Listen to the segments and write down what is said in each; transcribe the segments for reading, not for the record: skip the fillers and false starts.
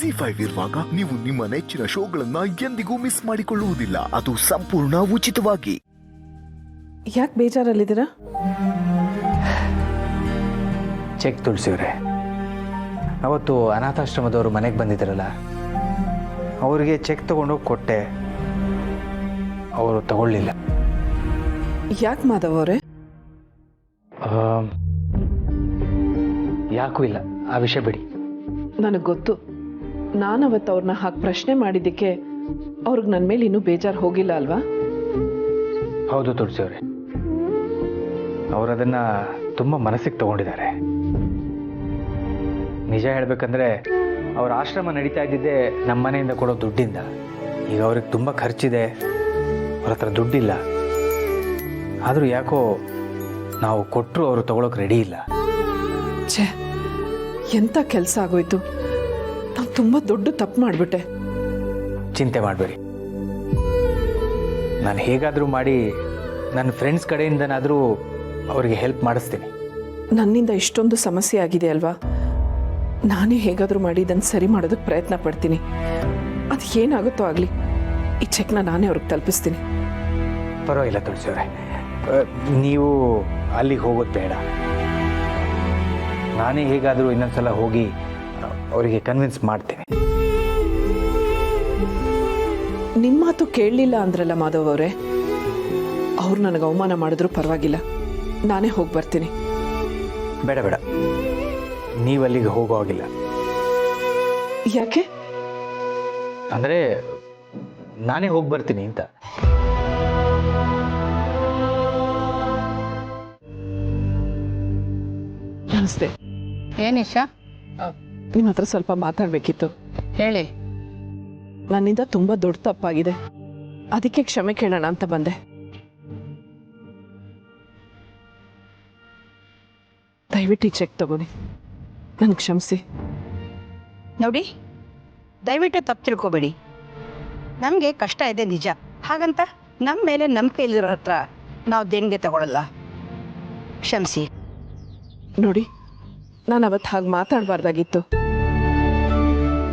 ಜಿ5 ಇರುವಾಗ ನೀವು ನಿಮ್ಮ ನೆಚ್ಚಿನ ಶೋಗಳನ್ನ ಎಂದಿಗೂ ಮಿಸ್ ಮಾಡಿಕೊಳ್ಳುವುದಿಲ್ಲ. ಅದು ಸಂಪೂರ್ಣ ಉಚಿತವಾಗಿ. ಯಾಕೆ ಬೇಜಾರಲ್ಲಿದ್ದೀರಾ? ಚೆಕ್ ತುಳಸಿವ್ರೆ, ಅವತ್ತು ಅನಾಥಾಶ್ರಮದವರು ಮನೆಗೆ ಬಂದಿದ್ರಲ್ಲ, ಅವರಿಗೆ ಚೆಕ್ ತಗೊಂಡೋಗಿ ಕೊಟ್ಟೆ, ಅವರು ತಗೊಳ್ಳಿಲ್ಲ. ಯಾಕೆ ಮಾಧವ್ ಅವರೇ? ಯಾಕೂ ಇಲ್ಲ, ಆ ವಿಷಯ ಬಿಡಿ. ನನಗೆ ಗೊತ್ತು, ನಾನು ಅವತ್ತು ಅವ್ರನ್ನ ಹಾಗೆ ಪ್ರಶ್ನೆ ಮಾಡಿದ್ದಕ್ಕೆ ಅವ್ರಿಗೆ ನನ್ನ ಮೇಲೆ ಇನ್ನೂ ಬೇಜಾರು ಹೋಗಿಲ್ಲ ಅಲ್ವಾ? ಹೌದು ತುಳಸಿಯವ್ರೆ, ಅವರು ಅದನ್ನು ತುಂಬ ಮನಸ್ಸಿಗೆ ತಗೊಂಡಿದ್ದಾರೆ. ನಿಜ ಹೇಳಬೇಕಂದ್ರೆ ಅವ್ರ ಆಶ್ರಮ ನಡೀತಾ ಇದ್ದಿದ್ದೆ ನಮ್ಮ ಮನೆಯಿಂದ ಕೊಡೋ ದುಡ್ಡಿಂದ. ಈಗ ಅವ್ರಿಗೆ ತುಂಬ ಖರ್ಚಿದೆ, ಅವ್ರ ಹತ್ರ ದುಡ್ಡಿಲ್ಲ. ಆದರೂ ಯಾಕೋ ನಾವು ಕೊಟ್ಟರು ಅವರು ತಗೊಳಕ್ಕೆ ರೆಡಿ ಇಲ್ಲ. ಛೇ, ಎಂಥ ಕೆಲಸ ಆಗೋಯ್ತು. ನಾನು ತುಂಬ ದೊಡ್ಡ ತಪ್ಪು ಮಾಡಿಬಿಟ್ಟೆ. ಚಿಂತೆ ಮಾಡಬೇಡಿ, ನಾನು ಹೇಗಾದರೂ ಮಾಡಿ ನನ್ನ ಫ್ರೆಂಡ್ಸ್ ಕಡೆಯಿಂದನಾದರೂ ಅವರಿಗೆ ಹೆಲ್ಪ್ ಮಾಡಿಸ್ತೀನಿ. ನನ್ನಿಂದ ಇಷ್ಟೊಂದು ಸಮಸ್ಯೆ ಆಗಿದೆ ಅಲ್ವಾ, ನಾನೇ ಹೇಗಾದರೂ ಮಾಡಿ ಇದನ್ನು ಸರಿ ಮಾಡೋದಕ್ಕೆ ಪ್ರಯತ್ನ ಪಡ್ತೀನಿ. ಅದು ಏನಾಗುತ್ತೋ ಆಗಲಿ, ಈ ಚೆಕ್ನ ನಾನೇ ಅವ್ರಿಗೆ ತಲುಪಿಸ್ತೀನಿ. ಪರವಾಗಿಲ್ಲ ತುಳಸಿಯವರೇ, ನೀವು ಅಲ್ಲಿಗೆ ಹೋಗೋದು ಬೇಡ. ನಾನೇ ಹೇಗಾದರೂ ಇನ್ನೊಂದ್ಸಲ ಹೋಗಿ ಅವರಿಗೆ ಕನ್ವಿನ್ಸ್ ಮಾಡ್ತೀನಿ. ನಿಮ್ಮ ಮಾತು ಕೇಳಲಿಲ್ಲ ಅಂದ್ರಲ್ಲ ಮಾಧವ್ ಅವರೇ, ಅವ್ರು ನನಗೆ ಅವಮಾನ ಮಾಡಿದ್ರು ಪರವಾಗಿಲ್ಲ, ನಾನೇ ಹೋಗಿ ಬರ್ತೀನಿ. ಬೇಡ ಬೇಡ, ನೀವು ಅಲ್ಲಿಗೆ ಹೋಗೋ ಹಾಗಿಲ್ಲ. ಯಾಕೆ? ಅಂದರೆ ನಾನೇ ಹೋಗಿ ಬರ್ತೀನಿ ಅಂತ. ನಮಸ್ತೆ. ಏನಿಶಾ? ನಿಮ್ಮ ಹತ್ರ ಸ್ವಲ್ಪ ಮಾತಾಡಬೇಕಿತ್ತು. ಹೇಳಿ. ನನ್ನಿಂದ ತುಂಬ ದೊಡ್ಡ ತಪ್ಪಾಗಿದೆ, ಅದಕ್ಕೆ ಕ್ಷಮೆ ಕೇಳೋಣ ಅಂತ ಬಂದೆ. ದಯವಿಟ್ಟು ಈ ಚೆಕ್ ತಗೊಳ್ಳಿ, ನನಗೆ ಕ್ಷಮಿಸಿ. ನೋಡಿ, ದಯವಿಟ್ಟು ತಪ್ಪು ತಿಳ್ಕೊಬೇಡಿ. ನಮಗೆ ಕಷ್ಟ ಇದೆ ನಿಜ, ಹಾಗಂತ ನಮ್ಮ ಮೇಲೆ ನಂಬಿಕೆ ಇಲ್ಲಿರೋ ಹತ್ರ ನಾವು ದೇಣಿಗೆ ತಗೊಳ್ಳಲ್ಲ. ಕ್ಷಮಿಸಿ. ನೋಡಿ, ನಾನು ಅವತ್ತು ಹಾಗೆ ಮಾತಾಡಬಾರ್ದಾಗಿತ್ತು.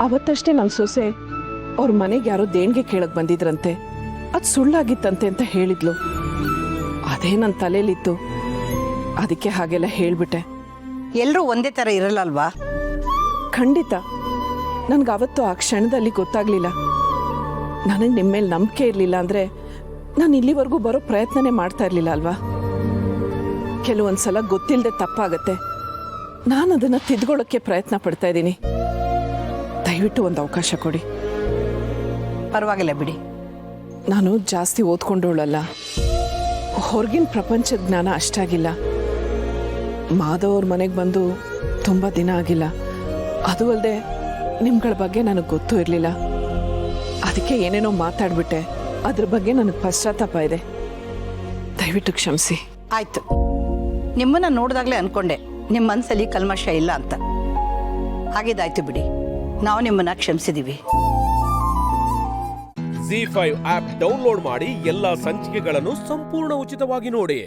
ಅವತ್ತಷ್ಟೇ ನನ್ನ ಸೊಸೆ ಅವ್ರ ಮನೆಗೆ ಯಾರೋ ದೇಣಿಗೆ ಕೇಳಕ್ಕೆ ಬಂದಿದ್ರಂತೆ, ಅದು ಸುಳ್ಳಾಗಿತ್ತಂತೆ ಅಂತ ಹೇಳಿದ್ಲು. ಅದೇ ನನ್ನ ತಲೆಯಲ್ಲಿತ್ತು, ಅದಕ್ಕೆ ಹಾಗೆಲ್ಲ ಹೇಳಿಬಿಟ್ಟೆ. ಎಲ್ಲರೂ ಒಂದೇ ಥರ ಇರಲ್ಲ ಅಲ್ವಾ? ಖಂಡಿತ ನನಗೆ ಅವತ್ತು ಆ ಕ್ಷಣದಲ್ಲಿ ಗೊತ್ತಾಗಲಿಲ್ಲ. ನನಗೆ ನಿಮ್ಮ ಮೇಲೆ ನಂಬಿಕೆ ಇರಲಿಲ್ಲ ಅಂದರೆ ನಾನು ಇಲ್ಲಿವರೆಗೂ ಬರೋ ಪ್ರಯತ್ನನೇ ಮಾಡ್ತಾ ಇರಲಿಲ್ಲ ಅಲ್ವಾ? ಕೆಲವೊಂದು ಸಲ ಗೊತ್ತಿಲ್ಲದೆ ತಪ್ಪಾಗತ್ತೆ, ನಾನು ಅದನ್ನು ತಿದ್ಕೊಳ್ಳೋಕ್ಕೆ ಪ್ರಯತ್ನ ಪಡ್ತಾ ಇದ್ದೀನಿ. ದಯವಿಟ್ಟು ಒಂದು ಅವಕಾಶ ಕೊಡಿ. ಪರವಾಗಿಲ್ಲ ಬಿಡಿ. ನಾನು ಜಾಸ್ತಿ ಓದ್ಕೊಂಡವಳಲ್ಲ, ಹೊರಗಿನ ಪ್ರಪಂಚದ ಜ್ಞಾನ ಅಷ್ಟಾಗಿಲ್ಲ. ಮಾಧವ್ ಅವ್ರ ಮನೆಗೆ ಬಂದು ತುಂಬ ದಿನ ಆಗಿಲ್ಲ. ಅದು ಅಲ್ಲದೆ ನಿಮ್ಗಳ ಬಗ್ಗೆ ನನಗೆ ಗೊತ್ತೂ ಇರಲಿಲ್ಲ. ಅದಕ್ಕೆ ಏನೇನೋ ಮಾತಾಡ್ಬಿಟ್ಟೆ, ಅದ್ರ ಬಗ್ಗೆ ನನಗೆ ಪಶ್ಚಾತ್ತಾಪ ಇದೆ. ದಯವಿಟ್ಟು ಕ್ಷಮಿಸಿ. ಆಯ್ತು, ನಿಮ್ಮನ್ನ ನೋಡಿದಾಗಲೇ ಅನ್ಕೊಂಡೆ ನಿಮ್ಮ ಮನಸ್ಸಲ್ಲಿ ಕಲ್ಮಶ ಇಲ್ಲ ಅಂತ. ಹಾಗಿದ್ದಾಯ್ತು ಬಿಡಿ, ನಾವು ನಿಮ್ಮನ್ನ ಕ್ಷಮಿಸಿದೀವಿ. ಜಿ5 ಆಪ್ ಡೌನ್ಲೋಡ್ ಮಾಡಿ ಎಲ್ಲಾ ಸಂಚಿಕೆಗಳನ್ನು ಸಂಪೂರ್ಣ ಉಚಿತವಾಗಿ ನೋಡಿ.